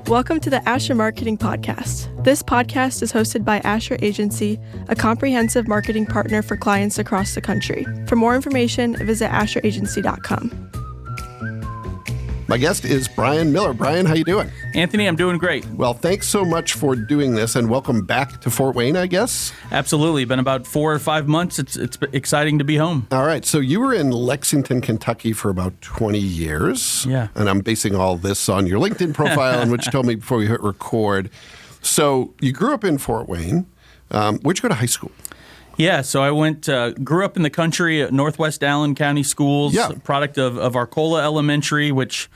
Welcome to the Asher Marketing Podcast. This podcast is hosted by Asher Agency, a comprehensive marketing partner for clients across the country. For more information, visit asheragency.com. My guest is Brian Miller. Brian, how you doing? Anthony, I'm doing great. Well, thanks so much for doing this, and welcome back to Fort Wayne, I guess. Absolutely. Been about 4 or 5 months. It's exciting to be home. All right. So you were in Lexington, Kentucky for about 20 years. Yeah. And I'm basing all this on your LinkedIn profile, and what you told me before we hit record. So you grew up in Fort Wayne. Where'd you go to high school? Yeah, so I grew up in the country at Northwest Allen County Schools, product of Arcola Elementary, which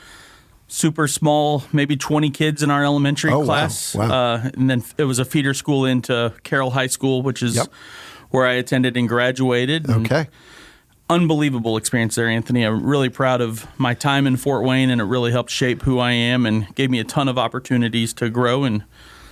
super small, maybe 20 kids in our elementary class. Wow. And then it was a feeder school into Carroll High School, which is where I attended and graduated. Okay. Unbelievable experience there, Anthony. I'm really proud of my time in Fort Wayne, and it really helped shape who I am and gave me a ton of opportunities to grow and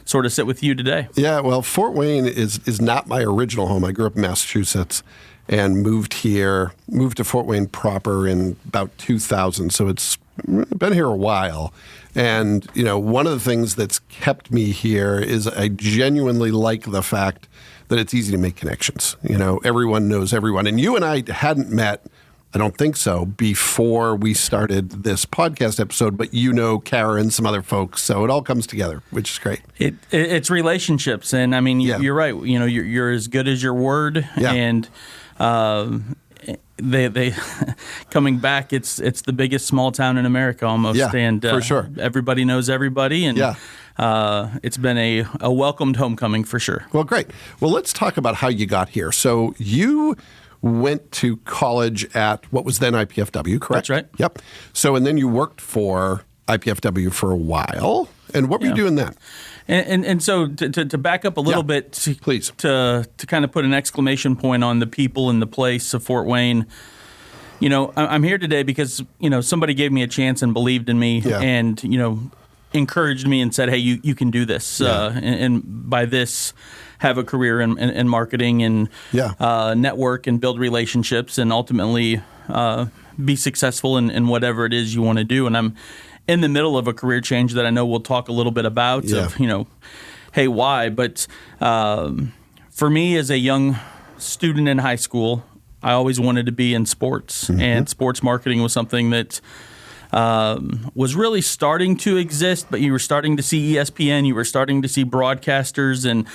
sort of sit with you today. Yeah, well, Fort Wayne is not my original home. I grew up in Massachusetts and moved to Fort Wayne proper in about 2000. So it's been here a while. And, you know, one of the things that's kept me here is I genuinely like the fact that it's easy to make connections. You know, everyone knows everyone. And you and I hadn't met, I don't think so, before we started this podcast episode, but you know Kara and some other folks, so it all comes together, which is great. It's relationships, and I mean, you're right. You know, you're as good as your word, and they coming back. It's the biggest small town in America almost, and for sure, everybody knows everybody, and it's been a welcomed homecoming for sure. Well, great. Well, let's talk about how you got here. So you went to college at what was then IPFW, correct? That's right. Yep. So, and then you worked for IPFW for a while. And what were you doing then? And so to back up a little bit, please, to kind of put an exclamation point on the people and the place of Fort Wayne. You know, I'm here today because, you know, somebody gave me a chance and believed in me and, you know, encouraged me and said, hey, you can do this. And by this, have a career in marketing and network and build relationships and ultimately be successful in whatever it is you want to do. And I'm in the middle of a career change that I know we'll talk a little bit about of, you know, hey, why? But for me as a young student in high school, I always wanted to be in sports, and sports marketing was something that was really starting to exist, but you were starting to see ESPN, you were starting to see broadcasters and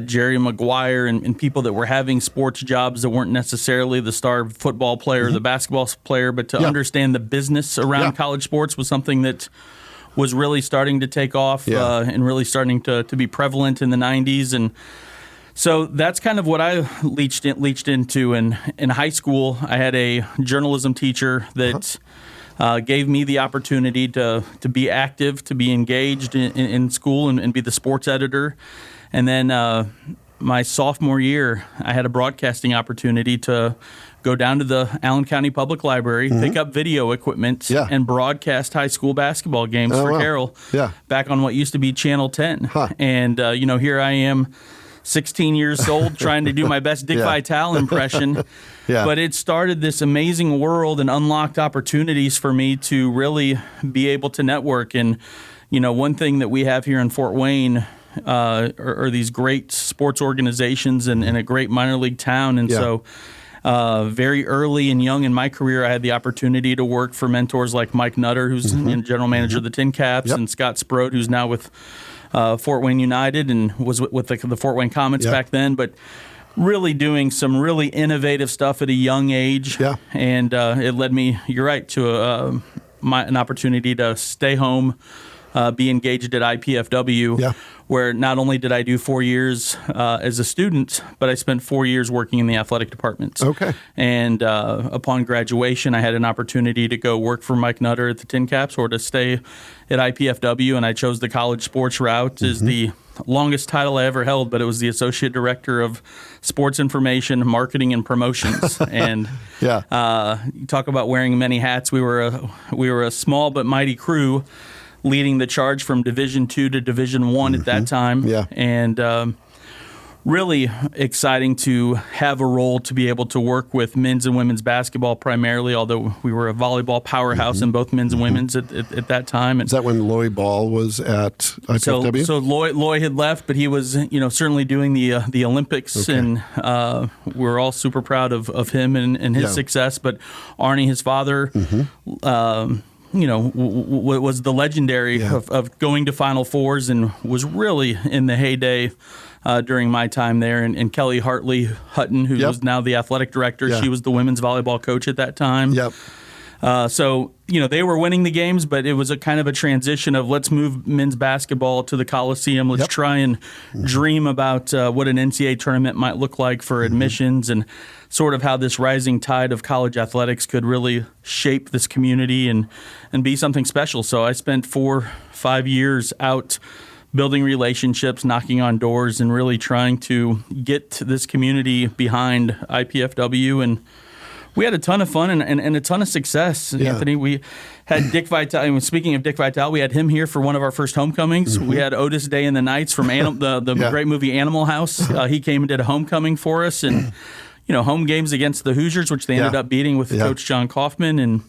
Jerry Maguire and people that were having sports jobs that weren't necessarily the star football player or the basketball player, but to understand the business around college sports was something that was really starting to take off and really starting to be prevalent in the 90s. And so that's kind of what I leached into. In high school, I had a journalism teacher that gave me the opportunity to be active, to be engaged in school and be the sports editor. And then my sophomore year, I had a broadcasting opportunity to go down to the Allen County Public Library, pick up video equipment, and broadcast high school basketball games for Carroll back on what used to be Channel 10. And, you know, here I am, 16 years old, trying to do my best Dick Vitale impression. But it started this amazing world and unlocked opportunities for me to really be able to network. And, you know, one thing that we have here in Fort Wayne are these great sports organizations and a great minor league town. And so very early and young in my career, I had the opportunity to work for mentors like Mike Nutter, who's general manager of the Tin Caps, and Scott Sproat, who's now with Fort Wayne United and was with the Fort Wayne Comets back then, but really doing some really innovative stuff at a young age. And it led me, you're right, to an opportunity to stay home, be engaged at IPFW, where not only did I do 4 years as a student, but I spent 4 years working in the athletic department. And upon graduation, I had an opportunity to go work for Mike Nutter at the Tin Caps or to stay at IPFW, and I chose the college sports route as the longest title I ever held, but it was the Associate Director of Sports Information, Marketing, and Promotions. And you talk about wearing many hats. We were a small but mighty crew, leading the charge from Division II to Division I at that time. And really exciting to have a role to be able to work with men's and women's basketball primarily, although we were a volleyball powerhouse in both men's and women's at that time. Is that when Loy Ball was at IPFW? So Loy had left, but he was certainly doing the Olympics, and we're all super proud of him and his success. But Arnie, his father, was the legendary of going to Final Fours and was really in the heyday during my time there. And Kelly Hartley Hutton, who was now the athletic director, she was the women's volleyball coach at that time. So they were winning the games, but it was a kind of a transition of let's move men's basketball to the Coliseum. Let's try and dream about what an NCAA tournament might look like for admissions and sort of how this rising tide of college athletics could really shape this community and be something special. So I spent 4-5 years out building relationships, knocking on doors, and really trying to get this community behind IPFW. And we had a ton of fun and a ton of success, Anthony. We had Dick Vitale. Speaking of Dick Vitale, we had him here for one of our first homecomings. We had Otis Day and the Knights from the great movie Animal House. He came and did a homecoming for us, and home games against the Hoosiers, which they ended up beating with Coach John Kaufman, and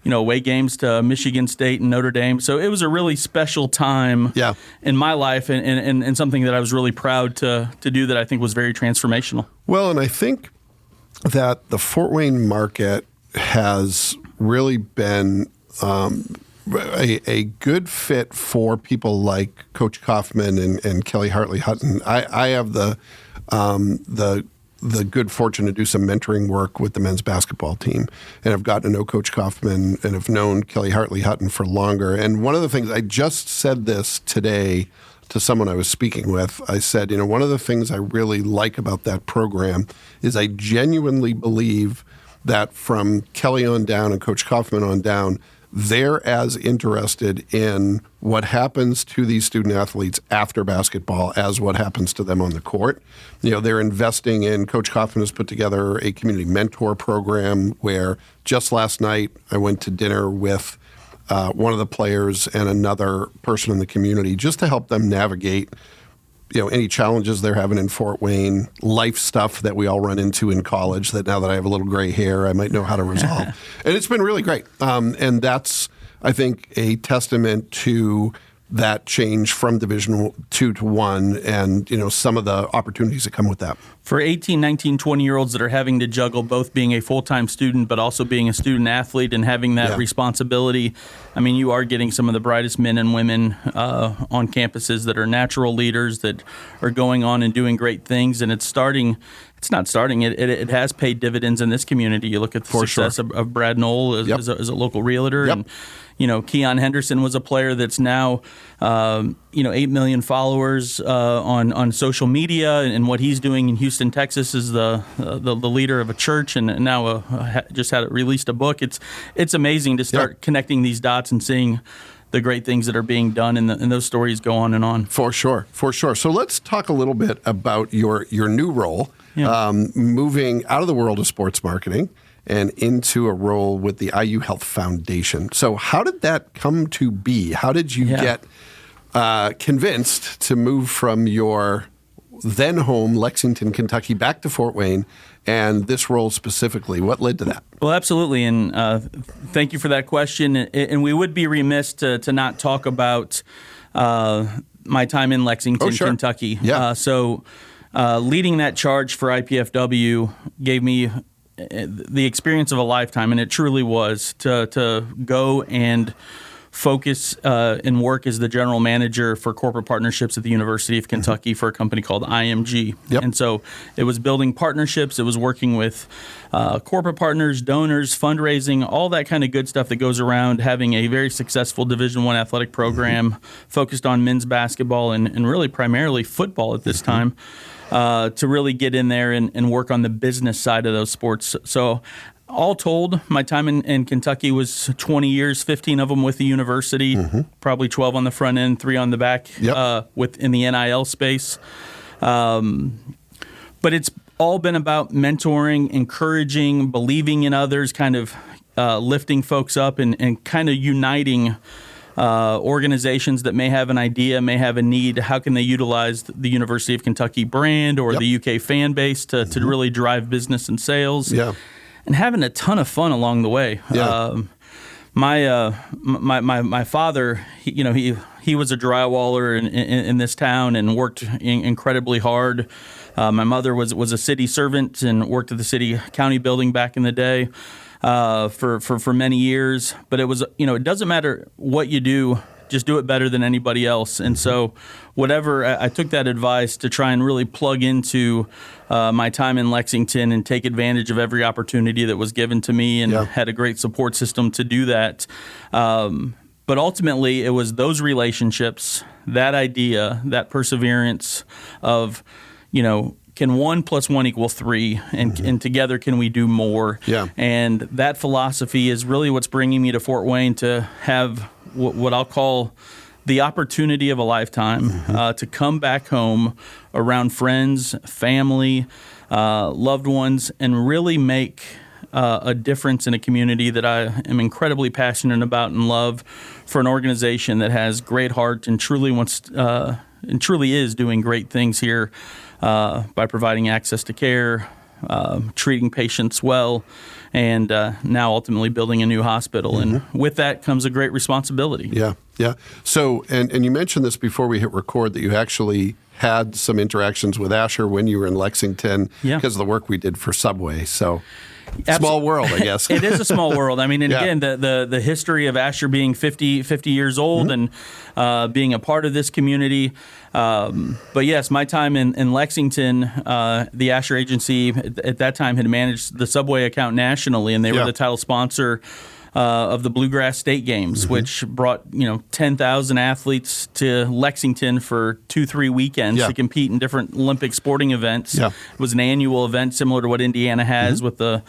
away games to Michigan State and Notre Dame. So it was a really special time in my life, and something that I was really proud to do that I think was very transformational. Well, and I think that the Fort Wayne market has really been a good fit for people like Coach Kaufman and Kelly Hartley Hutton. I have the good fortune to do some mentoring work with the men's basketball team, and I've gotten to know Coach Kaufman and have known Kelly Hartley Hutton for longer. And one of the things, I just said this today to someone I was speaking with, I said, one of the things I really like about that program is I genuinely believe that from Kelly on down and Coach Kaufman on down, they're as interested in what happens to these student athletes after basketball as what happens to them on the court. They're investing in, Coach Kaufman has put together a community mentor program where just last night I went to dinner with one of the players and another person in the community just to help them navigate any challenges they're having in Fort Wayne, life stuff that we all run into in college that now that I have a little gray hair, I might know how to resolve. And it's been really great. And that's, I think, a testament to that change from Division II to I and, some of the opportunities that come with that. For 18, 19, 20-year-olds that are having to juggle both being a full-time student but also being a student athlete and having that responsibility, you are getting some of the brightest men and women on campuses that are natural leaders that are going on and doing great things. And it has paid dividends in this community. You look at the success of Brad Knoll as a local realtor. And Keon Henderson was a player that's now 8 million followers on social media, and what he's doing in Houston, Texas, is the leader of a church, and now just released a book. It's amazing to start connecting these dots and seeing the great things that are being done, and those stories go on and on. For sure. So let's talk a little bit about your new role, moving out of the world of sports marketing and into a role with the IU Health Foundation. So how did that come to be? How did you get convinced to move from your then home, Lexington, Kentucky, back to Fort Wayne, and this role specifically? What led to that? Well, absolutely, and thank you for that question. And we would be remiss to not talk about my time in Lexington, Kentucky. So leading that charge for IPFW gave me the experience of a lifetime, and it truly was, to go and focus and work as the general manager for corporate partnerships at the University of Kentucky for a company called IMG. And so it was building partnerships, it was working with corporate partners, donors, fundraising, all that kind of good stuff that goes around having a very successful Division I athletic program focused on men's basketball and really primarily football at this time. To really get in there and work on the business side of those sports. So all told, my time in Kentucky was 20 years, 15 of them with the university, probably 12 on the front end, 3 on the back in the NIL space. But it's all been about mentoring, encouraging, believing in others, kind of lifting folks up and kind of uniting organizations that may have an idea, may have a need. How can they utilize the University of Kentucky brand or the UK fan base to really drive business and sales? Yeah. And having a ton of fun along the way. Yeah. My father, he was a drywaller in this town and worked incredibly hard. My mother was a city servant and worked at the city county building back in the day for many years. But it was, it doesn't matter what you do, just do it better than anybody else. And so I took that advice to try and really plug into my time in Lexington and take advantage of every opportunity that was given to me, and had a great support system to do that. But ultimately, it was those relationships, that idea, that perseverance of, can 1 + 1 = 3, and together can we do more? Yeah. And that philosophy is really what's bringing me to Fort Wayne to have what I'll call the opportunity of a lifetime, to come back home around friends, family, loved ones, and really make a difference in a community that I am incredibly passionate about and love, for an organization that has great heart and truly is doing great things here by providing access to care, treating patients well, and now ultimately building a new hospital. And with that comes a great responsibility. Yeah, yeah. So, and you mentioned this before we hit record, that you actually had some interactions with Asher when you were in Lexington because of the work we did for Subway. So, small world, I guess. It is a small world. I mean, and again, the history of Asher being 50 years old and being a part of this community. But yes, my time in Lexington, the Asher Agency at that time had managed the Subway account nationally, and they were the title sponsor of the Bluegrass State Games, which brought 10,000 athletes to Lexington for 2-3 weekends to compete in different Olympic sporting events. It was an annual event similar to what Indiana has with the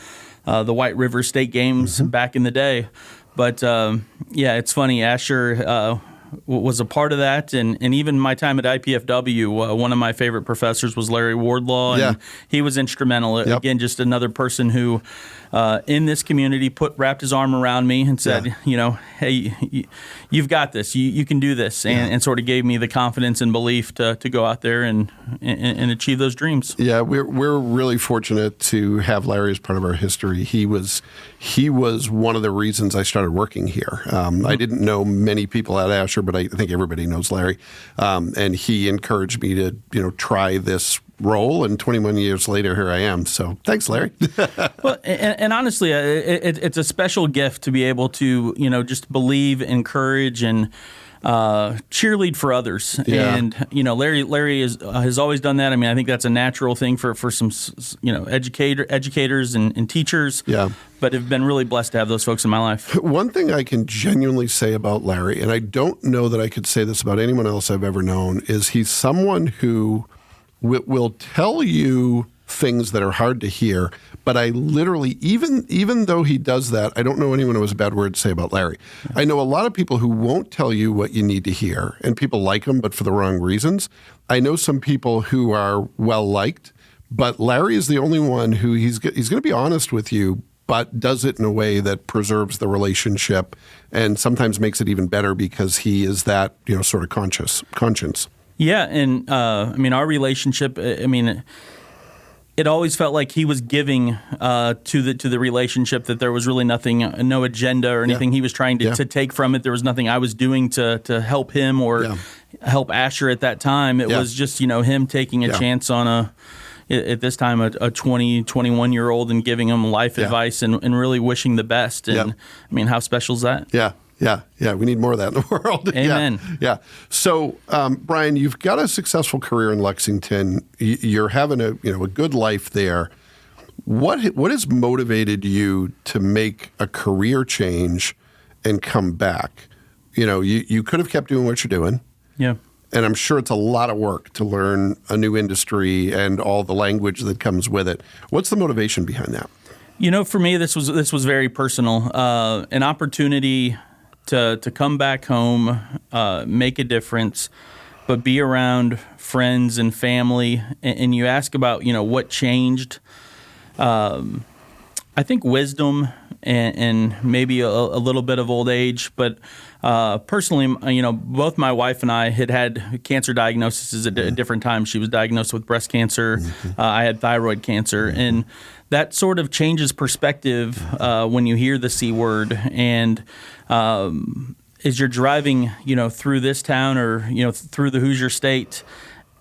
White River State Games back in the day. But it's funny, Asher was a part of that, and even my time at IPFW, one of my favorite professors was Larry Wardlaw, and he was instrumental. Again, just another person who in this community wrapped his arm around me and said, hey, you've got this, you can do this, and sort of gave me the confidence and belief to go out there and achieve those dreams. Yeah, we're really fortunate to have Larry as part of our history. He was one of the reasons I started working here. I didn't know many people at Asher, but I think everybody knows Larry. And he encouraged me to, try this role, and 21 years later, here I am. So thanks, Larry. Well, and honestly, it's a special gift to be able to, just believe, encourage, and cheerlead for others. And Larry has always done that. I mean, I think that's a natural thing for some educators and teachers. But have been really blessed to have those folks in my life. One thing I can genuinely say about Larry, and I don't know that I could say this about anyone else I've ever known, is he's someone who will tell you things that are hard to hear. But I literally, even though he does that, I don't know anyone who has a bad word to say about Larry. I know a lot of people who won't tell you what you need to hear, and people like him, but for the wrong reasons. I know some people who are well-liked, but Larry is the only one who he's going to be honest with you, but does it in a way that preserves the relationship and sometimes makes it even better because he is that, sort of conscience. Yeah, and our relationship, it always felt like he was giving to the relationship, that there was really nothing, no agenda or anything he was trying to take from it. There was nothing I was doing to help him or help Asher at that time. It was just, him taking a chance on at this time, a 20, 21-year-old and giving him life advice and really wishing the best. And how special is that? Yeah. We need more of that in the world. Amen. Yeah. So, Brian, you've got a successful career in Lexington. You're having a good life there. What has motivated you to make a career change and come back? You could have kept doing what you're doing. Yeah. And I'm sure it's a lot of work to learn a new industry and all the language that comes with it. What's the motivation behind that? For me, this was very personal. An opportunity to come back home, make a difference, but be around friends and family. And you ask about, what changed. I think wisdom and maybe a little bit of old age, but personally, both my wife and I had cancer diagnoses at different times. She was diagnosed with breast cancer. I had thyroid cancer, and that sort of changes perspective when you hear the C word. And as you're driving, through this town or through the Hoosier State,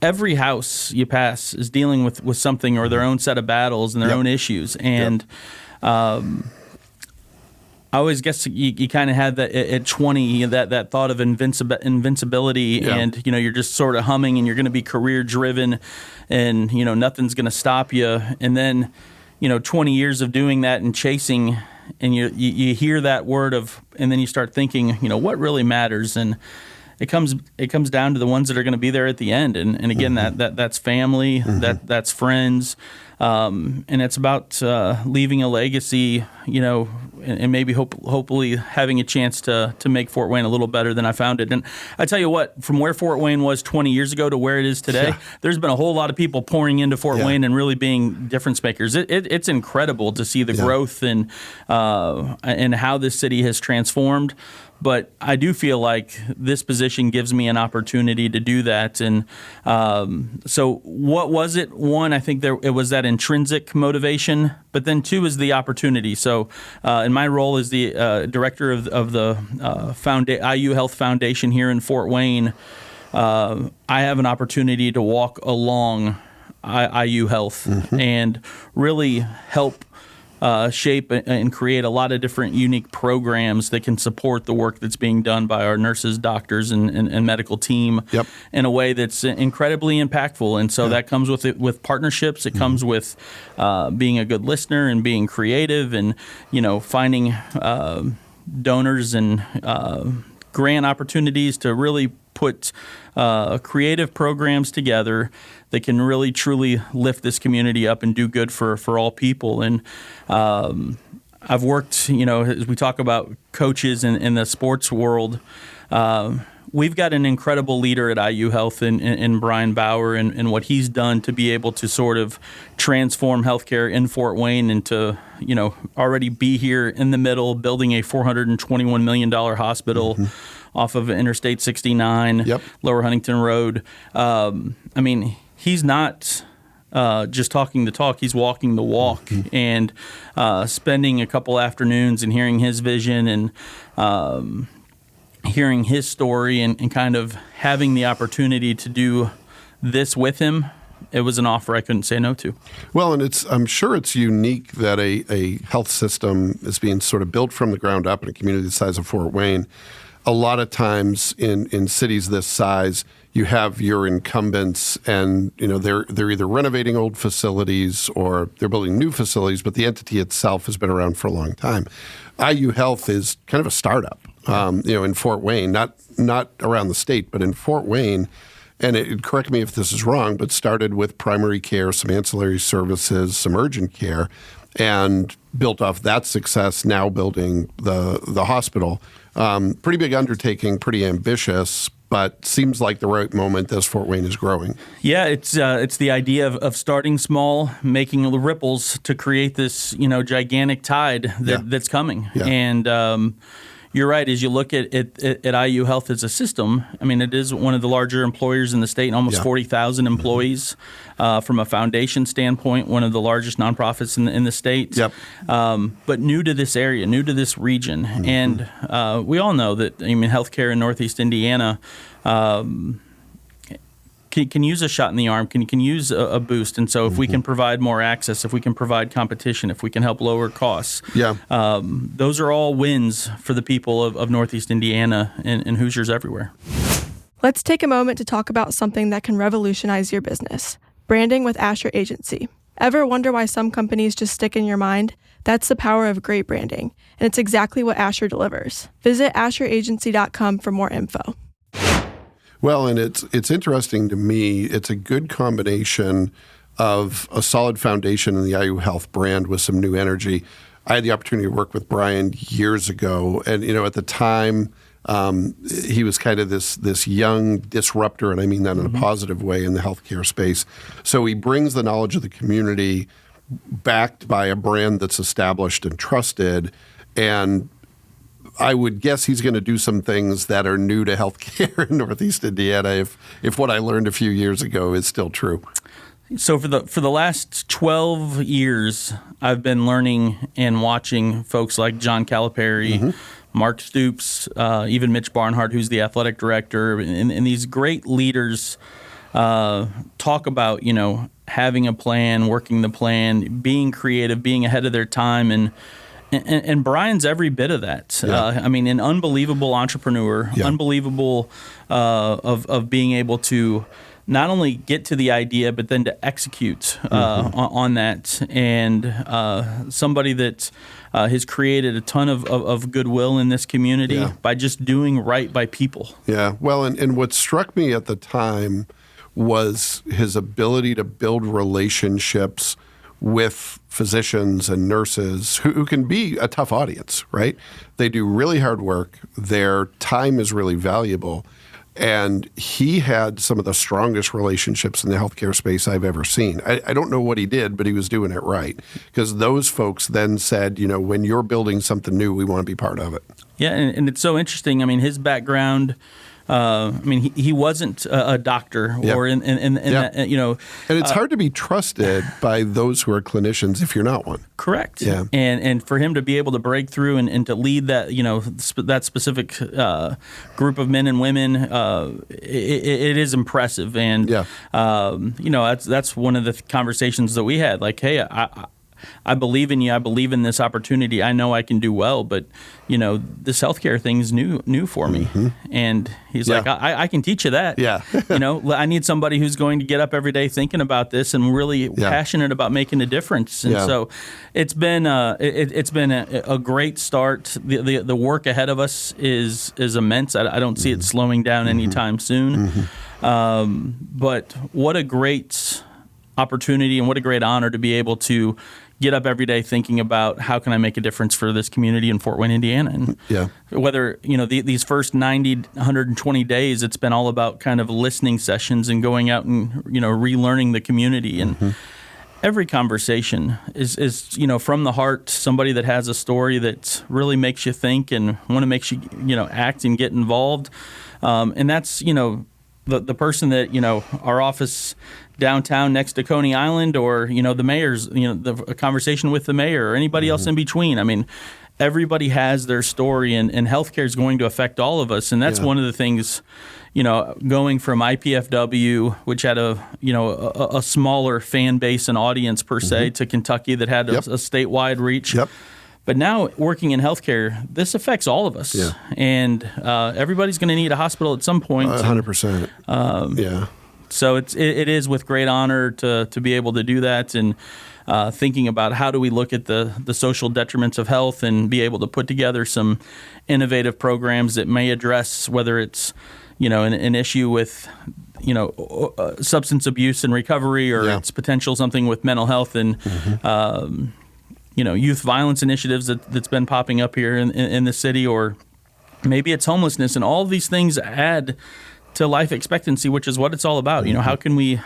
every house you pass is dealing with something or their own set of battles and their own issues. And I always guess you kind of had that at 20, that thought of invincibility, and you're just sort of humming, and you're going to be career driven, and nothing's going to stop you. And then 20 years of doing that and chasing, and you hear that word and then you start thinking, what really matters, and it comes down to the ones that are going to be there at the end, and again that's family, that's friends. And it's about leaving a legacy, and maybe hopefully having a chance to make Fort Wayne a little better than I found it. And I tell you what, from where Fort Wayne was 20 years ago to where it is today, there's been a whole lot of people pouring into Fort Wayne and really being difference makers. It's incredible to see the growth and how this city has transformed. But I do feel like this position gives me an opportunity to do that. And so what was it? One, I think it was that intrinsic motivation, but then two is the opportunity. So in my role as the director of the IU Health Foundation here in Fort Wayne, I have an opportunity to walk along IU Health and really help shape and create a lot of different unique programs that can support the work that's being done by our nurses, doctors, and medical team in a way that's incredibly impactful. And so that comes with partnerships. It comes with being a good listener and being creative and, finding donors and grant opportunities to really put creative programs together that can really truly lift this community up and do good for all people. And I've worked, as we talk about coaches in the sports world, we've got an incredible leader at IU Health in Brian Bauer and what he's done to be able to sort of transform healthcare in Fort Wayne and to, already be here in the middle, building a $421 million hospital off of Interstate 69, Lower Huntington Road. He's not just talking the talk, he's walking the walk, and spending a couple afternoons and hearing his vision and hearing his story and kind of having the opportunity to do this with him. It was an offer I couldn't say no to. Well, and I'm sure it's unique that a health system is being sort of built from the ground up in a community the size of Fort Wayne. A lot of times in cities this size, you have your incumbents, and they're either renovating old facilities or they're building new facilities, but the entity itself has been around for a long time. IU Health is kind of a startup, in Fort Wayne, not around the state, but in Fort Wayne. And correct me if this is wrong, but started with primary care, some ancillary services, some urgent care, and built off that success, now building the hospital. Pretty big undertaking, pretty ambitious, but seems like the right moment as Fort Wayne is growing. Yeah, it's the idea of starting small, making the ripples to create this gigantic tide that's coming. Yeah. And you're right. As you look at IU Health as a system, it is one of the larger employers in the state, almost 40,000 employees. From a foundation standpoint, one of the largest nonprofits in the state. But new to this area, new to this region. And we all know that, healthcare in Northeast Indiana can use a shot in the arm, can use a boost. And so if we can provide more access, if we can provide competition, if we can help lower costs, those are all wins for the people of Northeast Indiana and Hoosiers everywhere. Let's take a moment to talk about something that can revolutionize your business. Branding with Asher Agency. Ever wonder why some companies just stick in your mind? That's the power of great branding, and it's exactly what Asher delivers. Visit AsherAgency.com for more info. Well, and it's interesting to me. It's a good combination of a solid foundation in the IU Health brand with some new energy. I had the opportunity to work with Brian years ago, and at the time, he was kind of this young disruptor, and I mean that in a positive way in the healthcare space. So he brings the knowledge of the community, backed by a brand that's established and trusted. And I would guess he's going to do some things that are new to healthcare in Northeast Indiana if what I learned a few years ago is still true. So for the last 12 years, I've been learning and watching folks like John Calipari, Mark Stoops, even Mitch Barnhart, who's the athletic director, and these great leaders talk about, having a plan, working the plan, being creative, being ahead of their time, and Brian's every bit of that. Yeah. An unbelievable entrepreneur, unbelievable of being able to not only get to the idea, but then to execute on that. And somebody that has created a ton of goodwill in this community by just doing right by people. Yeah. Well, and what struck me at the time was his ability to build relationships with physicians and nurses who can be a tough audience, right? They do really hard work. Their time is really valuable. And he had some of the strongest relationships in the healthcare space I've ever seen. I don't know what he did, but he was doing it right. Because those folks then said, when you're building something new, we want to be part of it. Yeah, and it's so interesting. His background, he wasn't a doctor or in that, And it's hard to be trusted by those who are clinicians if you're not one. Correct. Yeah. And for him to be able to break through and to lead that, that specific group of men and women, it is impressive. And, that's one of the conversations that we had. Like, hey, I believe in you. I believe in this opportunity. I know I can do well, but this healthcare thing's new for me. And he's like, I can teach you that. Yeah. I need somebody who's going to get up every day thinking about this and really passionate about making a difference. And so it's been a great start. The work ahead of us is immense. I don't see it slowing down anytime soon. But what a great opportunity and what a great honor to be able to get up every day thinking about how can I make a difference for this community in Fort Wayne, Indiana. And whether, these first 90, 120 days, it's been all about kind of listening sessions and going out and, relearning the community. And every conversation is, from the heart, somebody that has a story that really makes you think and want to make you, act and get involved. And that's, the person that, our office downtown next to Coney Island, or the mayor's, a conversation with the mayor, or anybody else in between. Everybody has their story, and healthcare is going to affect all of us, and that's one of the things. Going from IPFW, which had a smaller fan base and audience per se, to Kentucky that had a statewide reach. But now working in healthcare, this affects all of us, and everybody's going to need a hospital at some point. 100%. So it is with great honor to be able to do that, and thinking about how do we look at the social detriments of health and be able to put together some innovative programs that may address whether it's an issue with substance abuse and recovery, or it's potential something with mental health and youth violence initiatives that's been popping up here in the city, or maybe it's homelessness, and all of these things add to life expectancy, which is what it's all about. How can we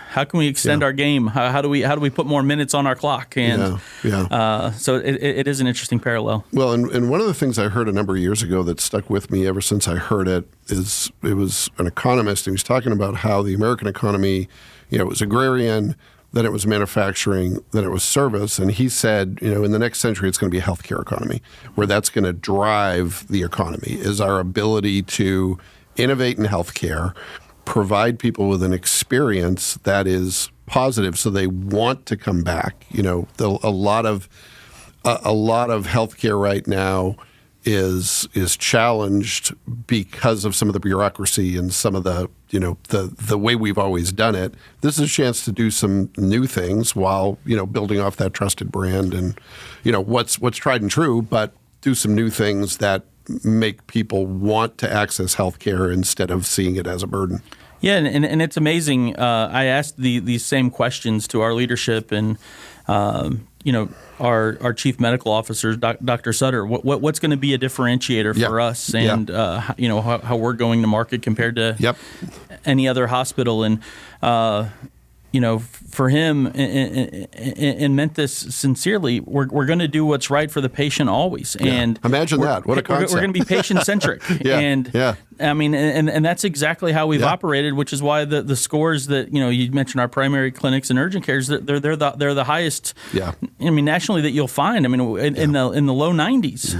extend our game? How do we put more minutes on our clock? And so it is an interesting parallel. Well, and one of the things I heard a number of years ago that stuck with me ever since I heard it was an economist. He was talking about how the American economy, it was agrarian, then it was manufacturing, then it was service. And he said, in the next century, it's going to be a healthcare economy, where that's going to drive the economy, is our ability to innovate in healthcare, provide people with an experience that is positive, so they want to come back. A lot of healthcare right now is challenged because of some of the bureaucracy and some of the the way we've always done it. This is a chance to do some new things while building off that trusted brand and what's tried and true, but do some new things that make people want to access healthcare instead of seeing it as a burden. Yeah, and it's amazing. I asked these same questions to our leadership, and our chief medical officer, Dr. Sutter. What's going to be a differentiator for us, and how we're going to market compared to any other hospital, and for him, and meant this sincerely, we're going to do what's right for the patient always. Yeah. And imagine that. What a concept. We're going to be patient-centric. Yeah. I mean, and that's exactly how we've operated, which is why the scores that, you mentioned our primary clinics and urgent cares, they're the highest, I mean, nationally that you'll find. I mean, in the low 90s,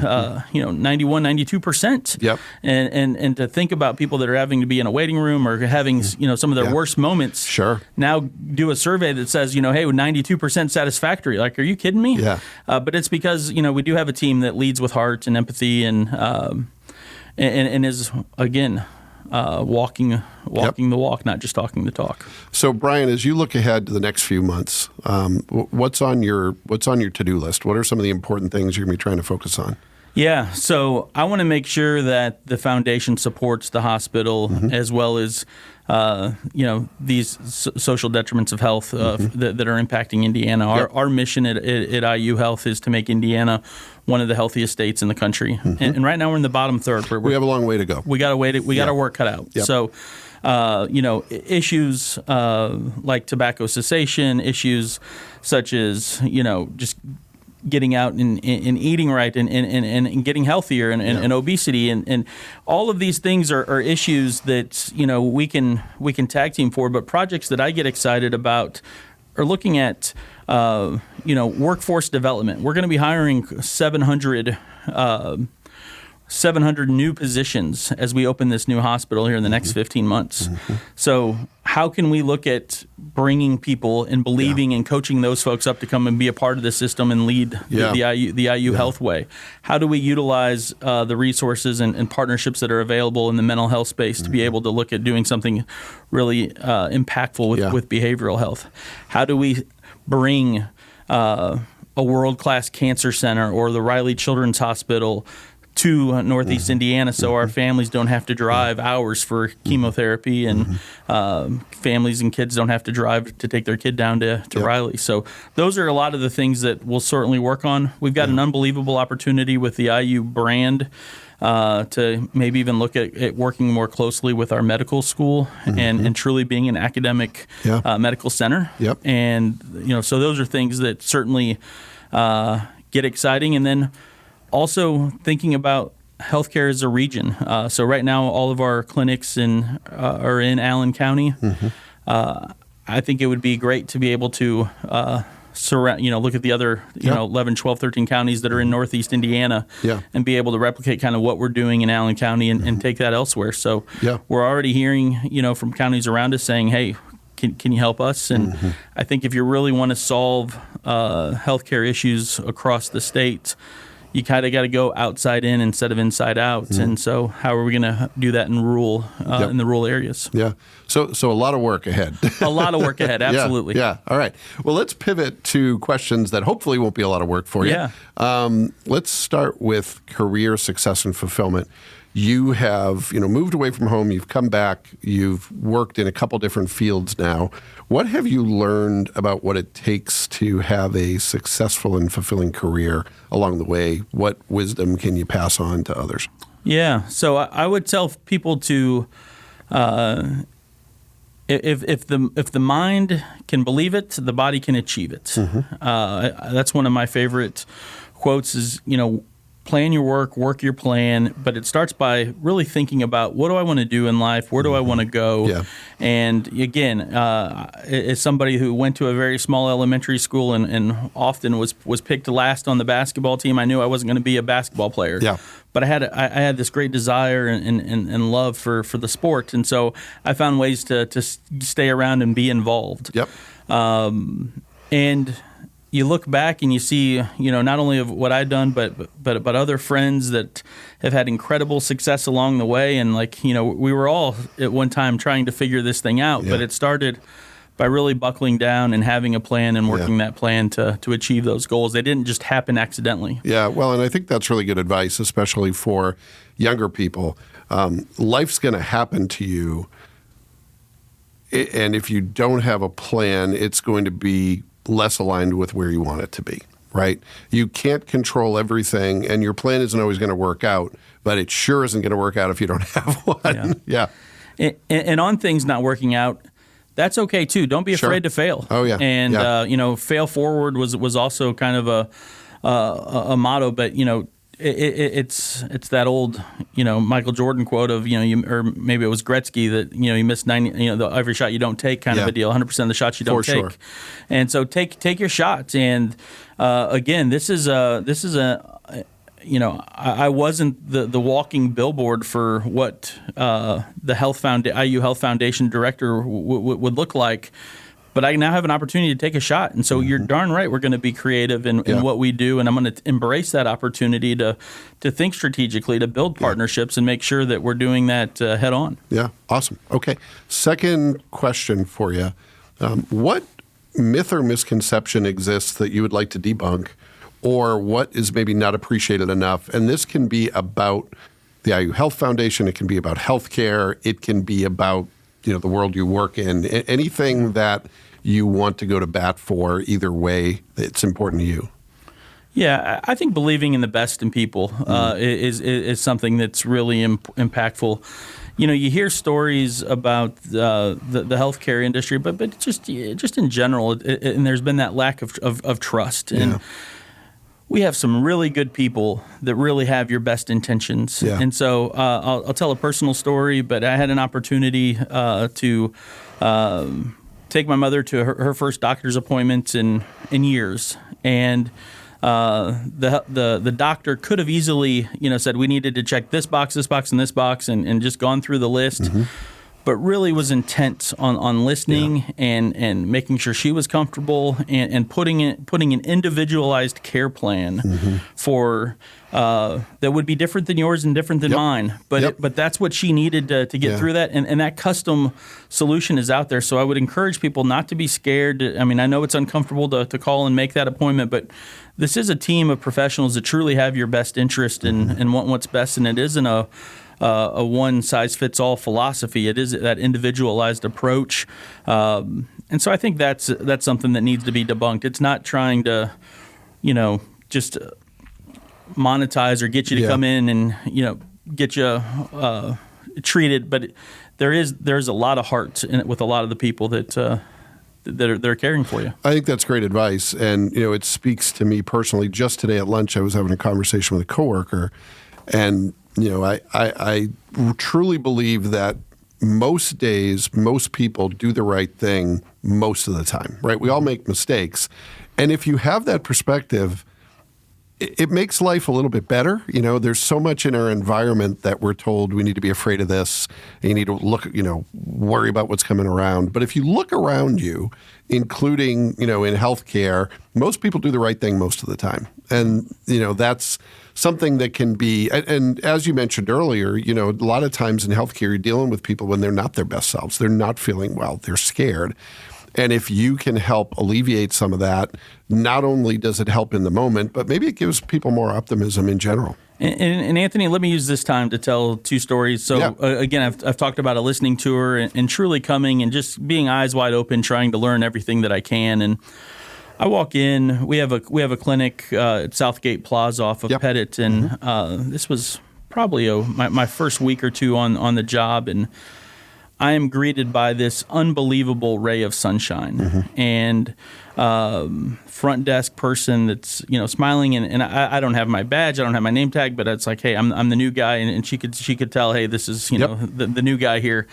91, 92%. Yep. And to think about people that are having to be in a waiting room or having, some of their worst moments. Sure. Now do a survey that says, hey, 92% satisfactory. Like, are you kidding me? Yeah. But it's because, we do have a team that leads with heart and empathy and is, again, walking the walk, not just talking the talk. So, Brian, as you look ahead to the next few months, what's on your to-do list? What are some of the important things you're going to be trying to focus on? Yeah, so I want to make sure that the foundation supports the hospital as well as these social detriments of health that are impacting Indiana. Our mission at IU Health is to make Indiana one of the healthiest states in the country. And right now we're in the bottom third. We have a long way to go. We got to wait. We got our work cut out. Yep. So, issues like tobacco cessation, issues such as just getting out and eating right and getting healthier and obesity and all of these things are issues that we can tag team for. But projects that I get excited about are looking at workforce development. We're going to be hiring 700 new positions as we open this new hospital here in the next 15 months. So how can we look at bringing people and believing and coaching those folks up to come and be a part of the system and lead the IU Health way? How do we utilize the resources and partnerships that are available in the mental health space to be able to look at doing something really impactful with behavioral health? How do we bring a world-class cancer center or the Riley Children's Hospital to Northeast Indiana so our families don't have to drive hours for chemotherapy and families and kids don't have to drive to take their kid down to Riley. So those are a lot of the things that we'll certainly work on. We've got an unbelievable opportunity with the IU brand to maybe even look at working more closely with our medical school and truly being an academic medical center. Yep. And, so those are things that certainly get exciting. And then also thinking about healthcare as a region. So right now, all of our clinics are in Allen County. I think it would be great to be able to look at the other 11, 12, 13 counties that are in Northeast Indiana and be able to replicate kind of what we're doing in Allen County and take that elsewhere. So we're already hearing, from counties around us saying, hey, can you help us? And I think if you really want to solve healthcare issues across the state, you kind of got to go outside in instead of inside out. And so how are we going to do that in the rural areas? Yeah. So a lot of work ahead. A lot of work ahead. Absolutely. Yeah. All right. Well, let's pivot to questions that hopefully won't be a lot of work for you. Yeah. Let's start with career success and fulfillment. You have, moved away from home. You've come back. You've worked in a couple different fields now. What have you learned about what it takes to have a successful and fulfilling career along the way? What wisdom can you pass on to others? Yeah. So I would tell people to, if the mind can believe it, the body can achieve it. That's one of my favorite quotes is, plan your work your plan, but it starts by really thinking about what do I want to do in life? Where do I want to go? Yeah. And again, as somebody who went to a very small elementary school and often was picked last on the basketball team, I knew I wasn't going to be a basketball player. Yeah. But I had this great desire and love for the sport. And so I found ways to stay around and be involved. Yep. And you look back and you see, not only of what I've done, but other friends that have had incredible success along the way. And we were all at one time trying to figure this thing out, but it started by really buckling down and having a plan and working that plan to achieve those goals. They didn't just happen accidentally. Yeah, well, and I think that's really good advice, especially for younger people. Life's going to happen to you, and if you don't have a plan, it's going to be less aligned with where you want it to be, right? You can't control everything, and your plan isn't always going to work out, but it sure isn't going to work out if you don't have one. Yeah. And on things not working out, that's okay too. Don't be afraid to fail. Oh yeah. And fail forward was also kind of a motto, but it's that old Michael Jordan quote of or maybe it was Gretzky that you missed 90 every shot you don't take kind of a deal, 100% of the shots you don't take. Sure. And so take your shots. And again, this is a I wasn't the walking billboard for what the IU Health Foundation director would look like. But I now have an opportunity to take a shot. And so you're darn right we're going to be creative in what we do. And I'm going to embrace that opportunity to think strategically, to build partnerships and make sure that we're doing that head on. Yeah, awesome. Okay. Second question for you. What myth or misconception exists that you would like to debunk, or what is maybe not appreciated enough? And this can be about the IU Health Foundation. It can be about healthcare. It can be about the world you work in. Anything that you want to go to bat for, either way, it's important to you. Yeah, I think believing in the best in people is something that's really impactful. You hear stories about the healthcare industry, but just in general, and there's been that lack of trust. And we have some really good people that really have your best intentions. Yeah. And so I'll tell a personal story, but I had an opportunity to take my mother to her first doctor's appointment in years. And the doctor could have easily said we needed to check this box, and this box, and just gone through the list. But really was intent on listening and making sure she was comfortable and putting an individualized care plan for that would be different than yours and different than mine. But that's what she needed to get through that. And that custom solution is out there. So I would encourage people not to be scared. I mean, I know it's uncomfortable to call and make that appointment, but this is a team of professionals that truly have your best interest and want what's best. And it isn't a one-size-fits-all philosophy. It is that individualized approach. And so I think that's something that needs to be debunked. It's not trying to, just monetize or get you to come in and, get you treated. But there's a lot of heart in it with a lot of the people that are caring for you. I think that's great advice. And, it speaks to me personally. Just today at lunch, I was having a conversation with a coworker, and I truly believe that most days, most people do the right thing most of the time, right? We all make mistakes. And if you have that perspective, it makes life a little bit better. There's so much in our environment that we're told we need to be afraid of this. And you need to look, worry about what's coming around. But if you look around you, including, in healthcare, most people do the right thing most of the time. And, that's something that can be, and as you mentioned earlier, a lot of times in healthcare, you're dealing with people when they're not their best selves. They're not feeling well. They're scared. And if you can help alleviate some of that, not only does it help in the moment, but maybe it gives people more optimism in general. And Anthony, let me use this time to tell two stories. So again, I've talked about a listening tour and truly coming and just being eyes wide open, trying to learn everything that I can. And I walk in. We have a clinic at Southgate Plaza off of Pettit, and this was probably my first week or two on the job, and I am greeted by this unbelievable ray of sunshine and front desk person that's smiling, and I don't have my badge, I don't have my name tag, but it's like, hey, I'm the new guy, and she could tell, hey, this is the new guy here.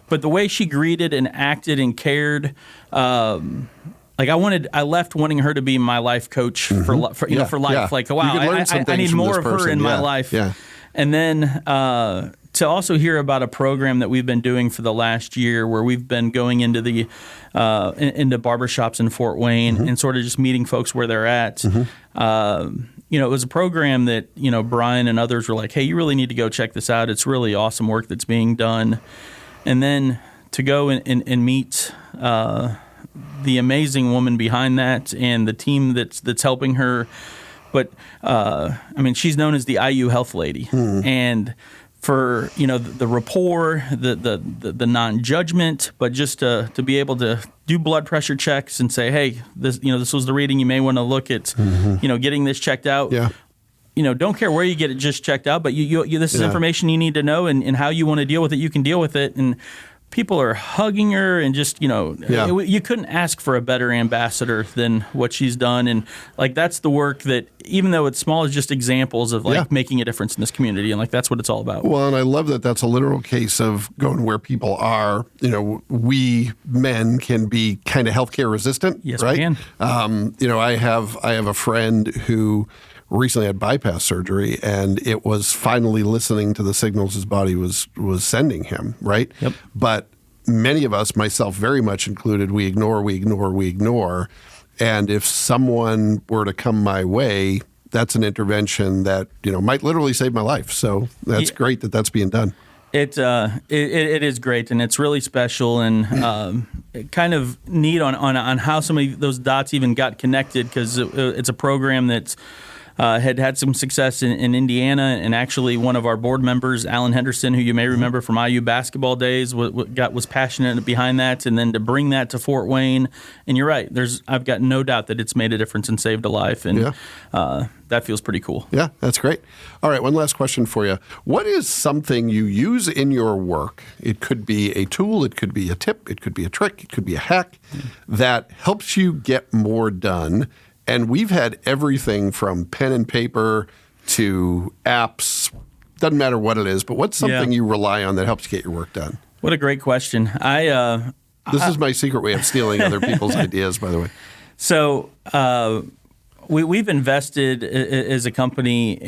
But the way she greeted and acted and cared. I left wanting her to be my life coach for life. Yeah. Like, wow, I need more of her in my life. Yeah. And then to also hear about a program that we've been doing for the last year, where we've been going into the into barbershops in Fort Wayne and sort of just meeting folks where they're at. It was a program that Brian and others were like, hey, you really need to go check this out. It's really awesome work that's being done. And then to go and meet the amazing woman behind that and the team that's helping her. But she's known as the IU Health Lady, and for the rapport, the non-judgment, but just to be able to do blood pressure checks and say, hey, this was the reading, you may want to look at getting this checked out. Yeah. Don't care where you get it just checked out, but this is information you need to know, and how you want to deal with it, you can deal with it. people are hugging her and just, you couldn't ask for a better ambassador than what she's done. And like, that's the work that, even though it's small, is just examples of making a difference in this community. And like, that's what it's all about. Well, and I love that that's a literal case of going where people are. We men can be kind of healthcare resistant. Yes, right? we can. I have a friend who recently had bypass surgery, and it was finally listening to the signals his body was sending him, right? Yep. But many of us, myself very much included, we ignore. And if someone were to come my way, that's an intervention that, might literally save my life. So that's great that that's being done. It is great, and it's really special, and kind of neat on how some of those dots even got connected, because it's a program that's had some success in Indiana, and actually one of our board members, Alan Henderson, who you may remember from IU basketball days, was passionate behind that, and then to bring that to Fort Wayne. And you're right, I've got no doubt that it's made a difference and saved a life, and that feels pretty cool. Yeah, that's great. All right, one last question for you. What is something you use in your work? It could be a tool, it could be a tip, it could be a trick, it could be a hack that helps you get more done. And we've had everything from pen and paper to apps. Doesn't matter what it is, but what's something you rely on that helps you get your work done? What a great question. This is my secret way of stealing other people's ideas, by the way. So we've invested as a company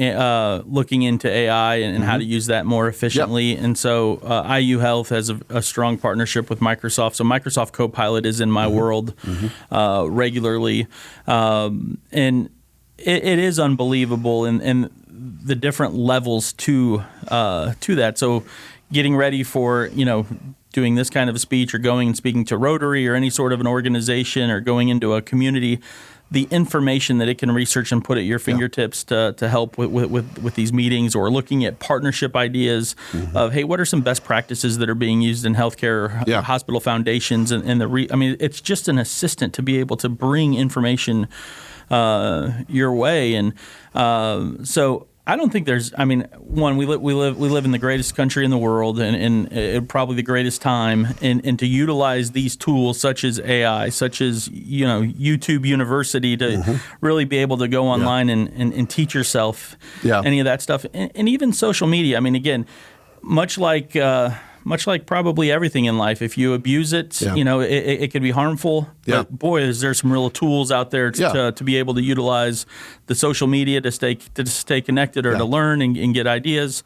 looking into AI and how to use that more efficiently. Yep. And so IU Health has a strong partnership with Microsoft. So Microsoft Copilot is in my world regularly. And it is unbelievable and the different levels to that. So getting ready for, doing this kind of a speech or going and speaking to Rotary or any sort of an organization or going into a community, the information that it can research and put at your fingertips to help with these meetings, or looking at partnership ideas of, hey, what are some best practices that are being used in healthcare, hospital foundations, and it's just an assistant to be able to bring information your way. And so I don't think there's. One, we live in the greatest country in the world, and probably the greatest time, and to utilize these tools such as AI, such as YouTube University, to really be able to go online and teach yourself any of that stuff, and even social media. Again, much like probably everything in life, if you abuse it, it could be harmful. Yeah. But boy, is there some real tools out there to be able to utilize the social media to stay connected or to learn and get ideas.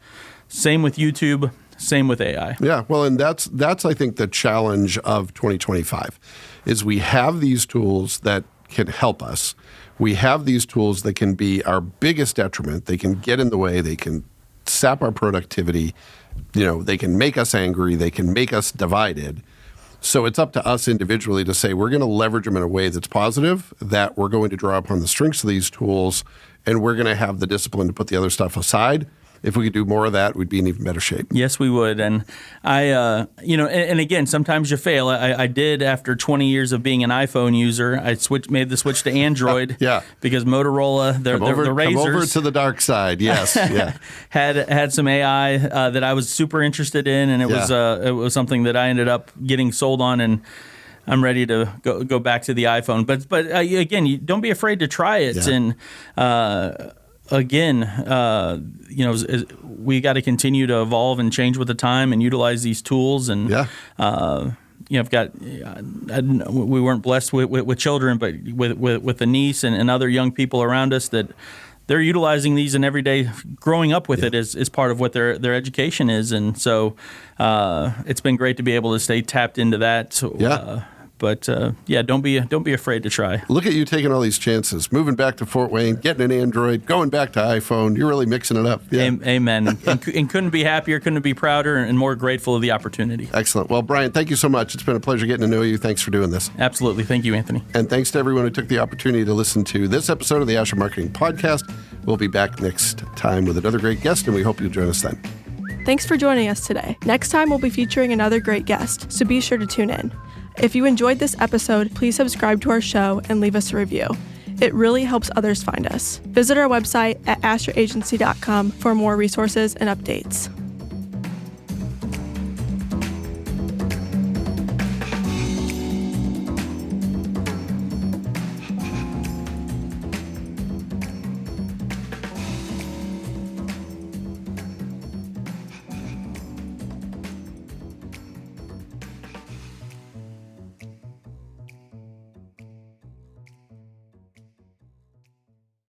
Same with YouTube. Same with AI. Yeah. Well, and that's I think the challenge of 2025 is we have these tools that can help us. We have these tools that can be our biggest detriment. They can get in the way. They can sap our productivity. They can make us angry. They can make us divided. So it's up to us individually to say we're going to leverage them in a way that's positive, that we're going to draw upon the strengths of these tools, and we're going to have the discipline to put the other stuff aside. If we could do more of that, we'd be in even better shape. Yes, we would. And and again, sometimes you fail. I did, after 20 years of being an iPhone user, I made the switch to Android. Because Motorola, the Razrs, come over to the dark side. Yes, had some AI that I was super interested in, and it was something that I ended up getting sold on, and I'm ready to go back to the iPhone. But again, you don't be afraid to try it. Yeah. And again, we got to continue to evolve and change with the time and utilize these tools. And I've got we weren't blessed with children, but with a niece and other young people around us that they're utilizing these, and every day growing up with it is part of what their education is. And so it's been great to be able to stay tapped into that. But don't be afraid to try. Look at you taking all these chances, moving back to Fort Wayne, getting an Android, going back to iPhone. You're really mixing it up. Yeah. Amen. and couldn't be happier, couldn't be prouder, and more grateful of the opportunity. Excellent. Well, Brian, thank you so much. It's been a pleasure getting to know you. Thanks for doing this. Absolutely. Thank you, Anthony. And thanks to everyone who took the opportunity to listen to this episode of the Asher Marketing Podcast. We'll be back next time with another great guest, and we hope you'll join us then. Thanks for joining us today. Next time, we'll be featuring another great guest, so be sure to tune in. If you enjoyed this episode, please subscribe to our show and leave us a review. It really helps others find us. Visit our website at asheragency.com for more resources and updates.